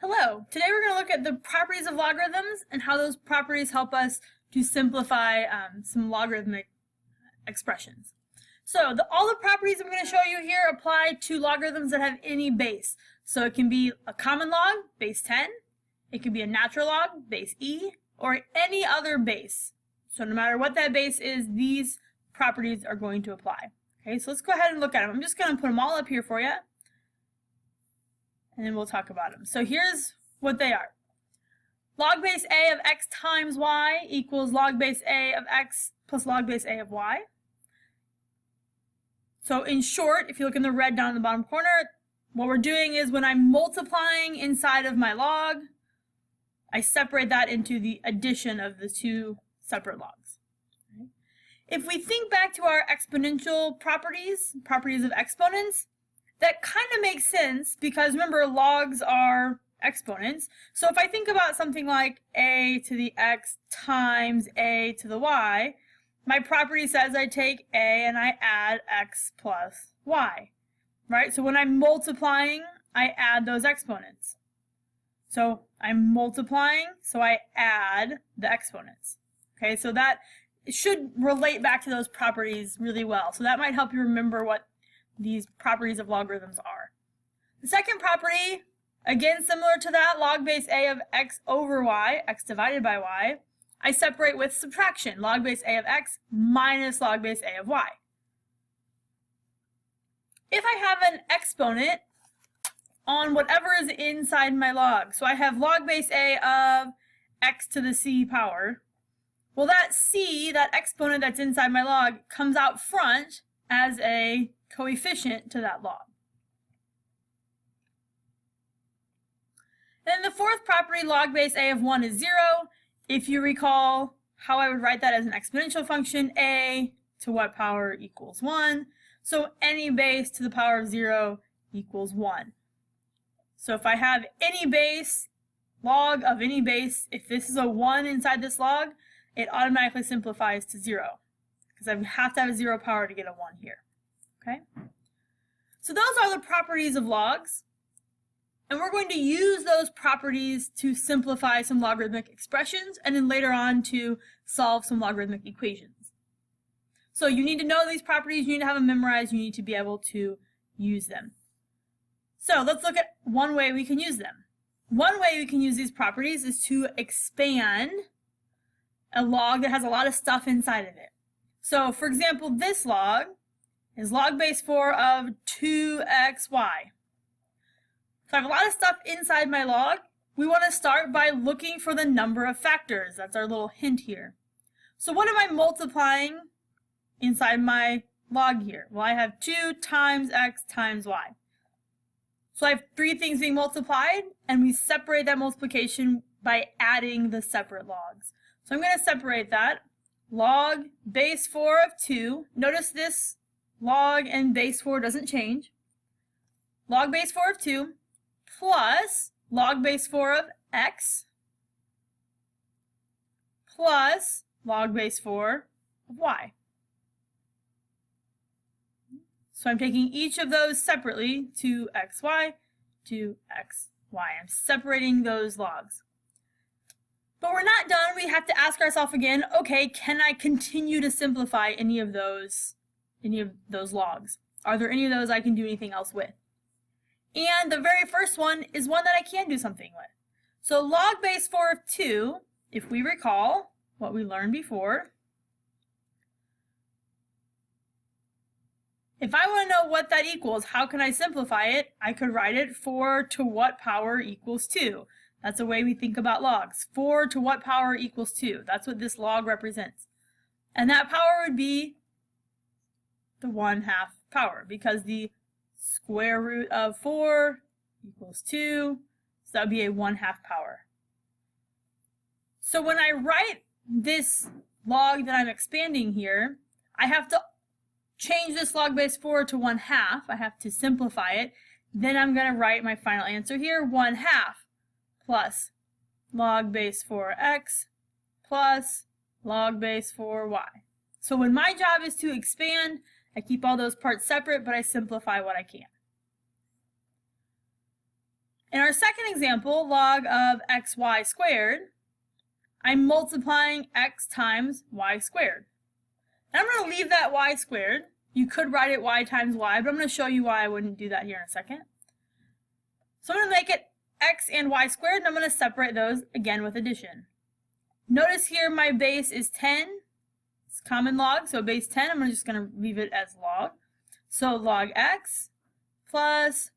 Hello, today we're going to look at the properties of logarithms and how those properties help us to simplify some logarithmic expressions. So all the properties I'm going to show you here apply to logarithms that have any base. So it can be a common log, base 10, it can be a natural log, base e, or any other base. So no matter what that base is, these properties are going to apply. Okay, so let's go ahead and look at them. I'm just going to put them all up here for you, and then we'll talk about them. So here's what they are. Log base a of x times y equals log base a of x plus log base a of y. So in short, if you look in the red down in the bottom corner, what we're doing is when I'm multiplying inside of my log, I separate that into the addition of the two separate logs. Okay. If we think back to our exponential properties of exponents, that kind of makes sense because remember, logs are exponents. So if I think about something like a to the x times a to the y, my property says I take a and I add x plus y, right? So when I'm multiplying, I add those exponents. So I'm multiplying, so I add the exponents. Okay, so that should relate back to those properties really well. So that might help you remember what these properties of logarithms are. The second property, again similar to that, log base a of x over y, x divided by y, I separate with subtraction, log base a of x minus log base a of y. If I have an exponent on whatever is inside my log, so I have log base a of x to the c power, well that c, that exponent that's inside my log, comes out front as a coefficient to that log. Then the fourth property, log base a of 1 is 0. If you recall how I would write that as an exponential function, a to what power equals 1. So any base to the power of 0 equals 1. So if I have any base, log of any base, if this is a 1 inside this log, it automatically simplifies to 0 because I have to have a 0 power to get a 1 here. Okay? So those are the properties of logs. And we're going to use those properties to simplify some logarithmic expressions and then later on to solve some logarithmic equations. So you need to know these properties, you need to have them memorized, you need to be able to use them. So let's look at one way we can use them. One way we can use these properties is to expand a log that has a lot of stuff inside of it. So for example, this log is log base 4 of 2xy. So I have a lot of stuff inside my log. We want to start by looking for the number of factors. That's our little hint here. So what am I multiplying inside my log here? Well, I have 2 times x times y. So I have 3 things being multiplied, and we separate that multiplication by adding the separate logs. So I'm going to separate that. Log base 4 of 2. Notice this log and base 4 doesn't change. Log base 4 of 2 plus log base 4 of x plus log base 4 of y. So I'm taking each of those separately, 2xy, 2xy. I'm separating those logs. But we're not done. We have to ask ourselves again, okay, can I continue to simplify any of those logs? Are there any of those I can do anything else with? And the very first one is one that I can do something with. So log base 4 of 2, if we recall what we learned before, if I want to know what that equals, how can I simplify it? I could write it 4 to what power equals 2. That's a way we think about logs. 4 to what power equals 2. That's what this log represents. And that power would be the 1/2 power because the square root of 4 equals 2. So that would be a 1/2 power. So when I write this log that I'm expanding here, I have to change this log base 4 to 1/2. I have to simplify it. Then I'm going to write my final answer here, 1/2 plus log base 4x plus log base 4y. So when my job is to expand, I keep all those parts separate, but I simplify what I can. In our second example, log of xy squared, I'm multiplying x times y squared. And I'm going to leave that y squared. You could write it y times y, but I'm going to show you why I wouldn't do that here in a second. So I'm going to make it x and y squared, and I'm going to separate those again with addition. Notice here my base is 10. It's common log, so base 10, I'm just going to leave it as log. So log x plus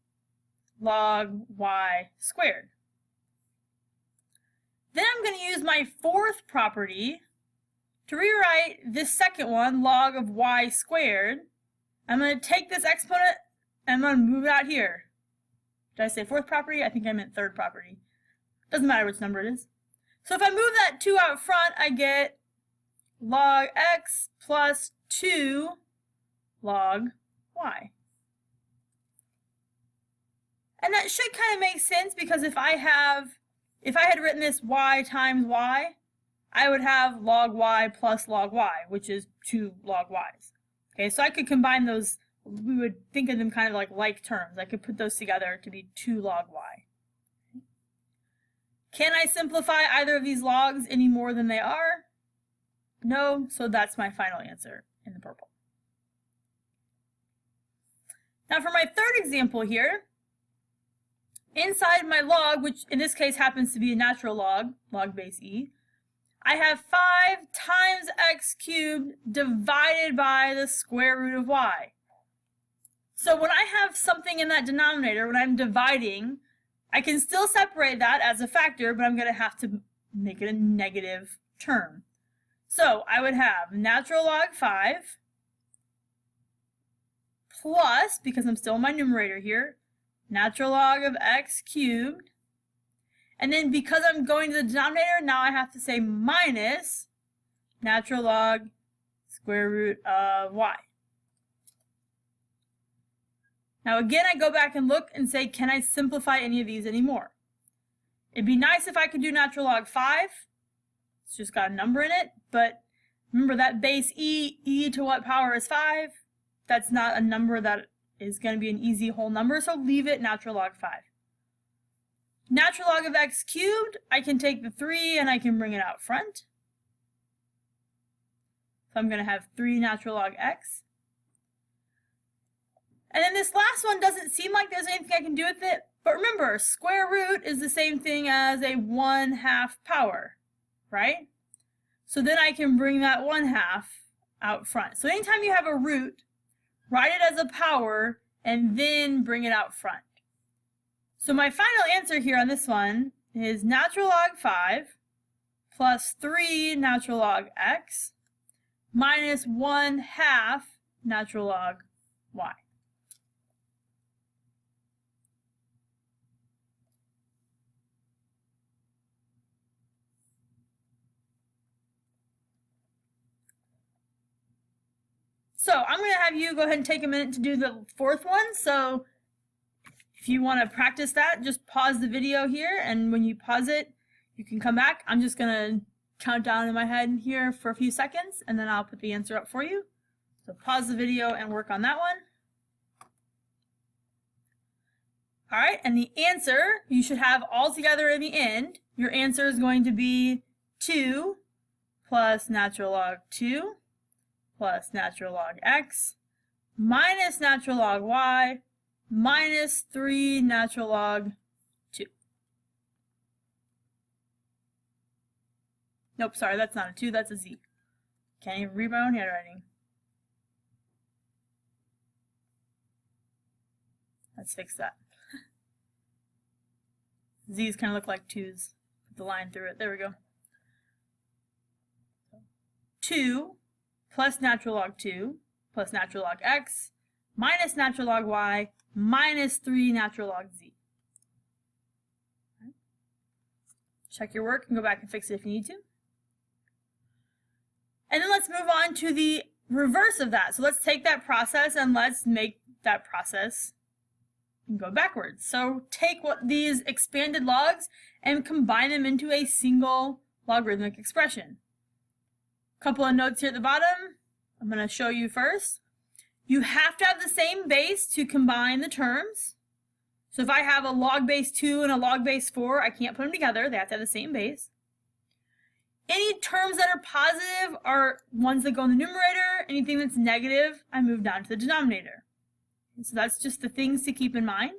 log y squared. Then I'm going to use my fourth property to rewrite this second one, log of y squared. I'm going to take this exponent and I'm going to move it out here. Did I say fourth property? I think I meant third property. Doesn't matter which number it is. So if I move that 2 out front, I get log x plus 2 log y. And that should kind of make sense because if I had written this y times y, I would have log y plus log y, which is 2 log y's. Okay, so I could combine those, we would think of them kind of like terms. I could put those together to be 2 log y. Can I simplify either of these logs any more than they are? No, so that's my final answer in the purple. Now for my third example here, inside my log, which in this case happens to be a natural log, log base e, I have 5 times x cubed divided by the square root of y. So when I have something in that denominator, when I'm dividing, I can still separate that as a factor, but I'm going to have to make it a negative term. So I would have natural log 5 plus, because I'm still in my numerator here, natural log of x cubed. And then because I'm going to the denominator, now I have to say minus natural log square root of y. Now again, I go back and look and say, can I simplify any of these anymore? It'd be nice if I could do natural log 5. It's just got a number in it, but remember that base e to what power is 5? That's not a number that is going to be an easy whole number, so leave it natural log 5. Natural log of x cubed, I can take the 3 and I can bring it out front. So I'm going to have 3 natural log x. And then this last one doesn't seem like there's anything I can do with it, but remember, square root is the same thing as a 1/2 power, right? So then I can bring that 1/2 out front. So anytime you have a root, write it as a power and then bring it out front. So my final answer here on this one is natural log 5 plus 3 natural log x minus 1/2 natural log y. So I'm going to have you go ahead and take a minute to do the fourth one. So if you want to practice that, just pause the video here, and when you pause it, you can come back. I'm just going to count down in my head here for a few seconds, and then I'll put the answer up for you. So pause the video and work on that one. All right, and the answer you should have all together in the end. Your answer is going to be 2 plus natural log 2 plus natural log x minus natural log y minus 3 natural log 2. Nope, sorry, that's not a 2, that's a z. Can't even read my own handwriting. Let's fix that. Z's kind of look like 2's. Put the line through it. There we go. 2 plus natural log 2 plus natural log x minus natural log y minus 3 natural log z. Check your work and go back and fix it if you need to. And then let's move on to the reverse of that. So let's take that process and let's make that process go backwards. So take these expanded logs and combine them into a single logarithmic expression. Couple of notes here at the bottom. I'm going to show you first. You have to have the same base to combine the terms. So if I have a log base 2 and a log base 4, I can't put them together. They have to have the same base. Any terms that are positive are ones that go in the numerator. Anything that's negative, I move down to the denominator. And so that's just the things to keep in mind.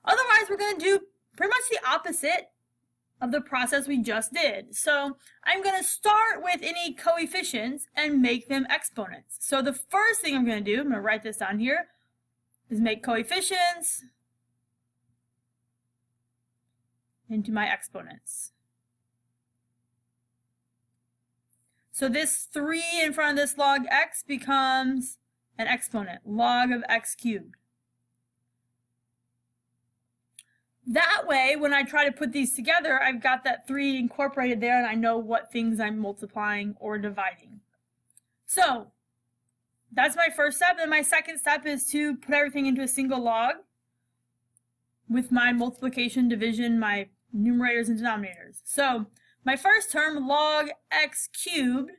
Otherwise, we're going to do pretty much the opposite of the process we just did. So I'm going to start with any coefficients and make them exponents. So the first thing I'm going to do, I'm going to write this down here, is make coefficients into my exponents. So this 3 in front of this log x becomes an exponent, log of x cubed. That way, when I try to put these together, I've got that 3 incorporated there and I know what things I'm multiplying or dividing. So that's my first step. And my second step is to put everything into a single log with my multiplication, division, my numerators and denominators. So my first term, log x cubed,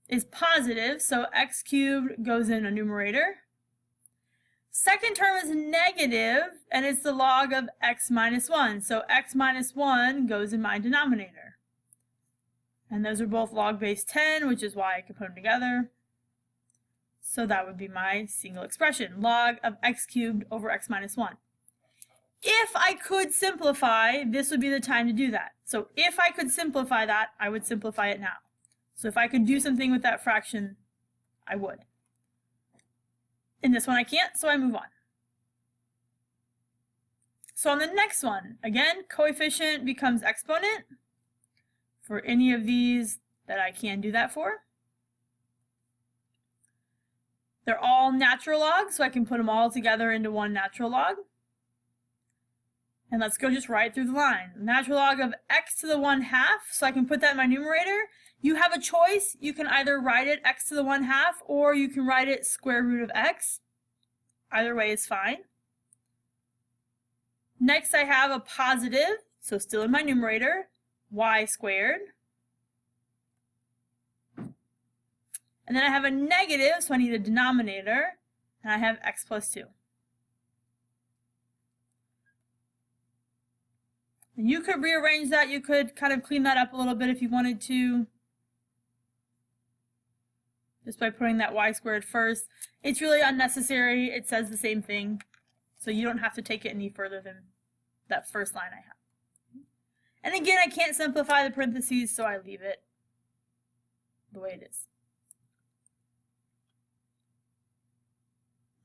is positive, so x cubed goes in a numerator. Second term is negative, and it's the log of x minus 1. So x minus 1 goes in my denominator. And those are both log base 10, which is why I can put them together. So that would be my single expression, log of x cubed over x minus 1. If I could simplify, this would be the time to do that. So if I could simplify that, I would simplify it now. So if I could do something with that fraction, I would. In this one I can't, so I move on. So on the next one, again, coefficient becomes exponent for any of these that I can do that for. They're all natural logs, so I can put them all together into one natural log. And let's go just right through the line. Natural log of x to the 1/2, so I can put that in my numerator. You have a choice. You can either write it x to the 1/2 or you can write it square root of x. Either way is fine. Next I have a positive, so still in my numerator, y squared. And then I have a negative, so I need a denominator, and I have x plus 2. And you could rearrange that, you could kind of clean that up a little bit if you wanted to, just by putting that y squared first. It's really unnecessary, it says the same thing, so you don't have to take it any further than that first line I have. And again, I can't simplify the parentheses, so I leave it the way it is.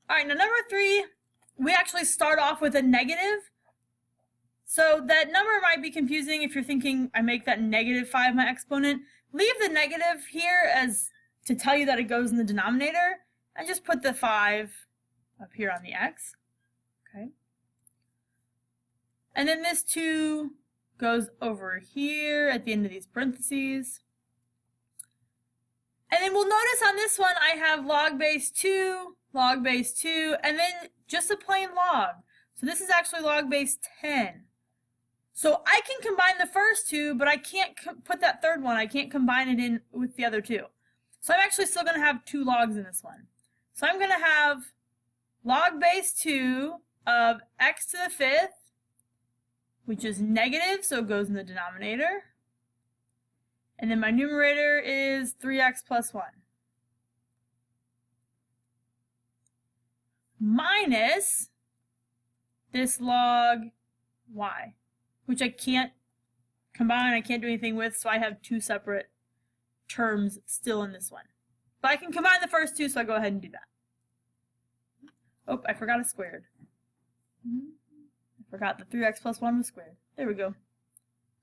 All right, now number 3, we actually start off with a negative. So that number might be confusing if you're thinking I make that -5 my exponent. Leave the negative here as to tell you that it goes in the denominator, and just put the 5 up here on the x. Okay. And then this 2 goes over here at the end of these parentheses. And then we'll notice on this one I have log base 2, and then just a plain log. So this is actually log base 10. So I can combine the first 2, but I can't put that third one. I can't combine it in with the other 2. So I'm actually still going to have 2 logs in this one. So I'm going to have log base 2 of x to the 5th, which is negative, so it goes in the denominator. And then my numerator is 3x plus 1. Minus this log y, which I can't combine, I can't do anything with, so I have 2 separate terms still in this one. But I can combine the first 2, so I'll go ahead and do that. Oh, I forgot a squared. I forgot the 3x plus 1 was squared. There we go.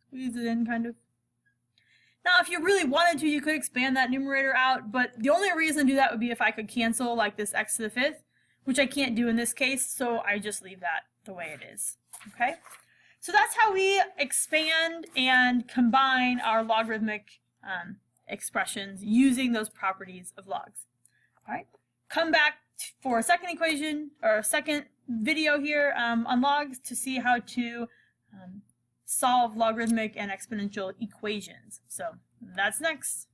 Squeeze it in, kind of. Now, if you really wanted to, you could expand that numerator out, but the only reason to do that would be if I could cancel like this x to the 5th, which I can't do in this case, so I just leave that the way it is. Okay? So that's how we expand and combine our logarithmic expressions using those properties of logs. All right, come back for a second equation or a second video here on logs to see how to solve logarithmic and exponential equations. So that's next.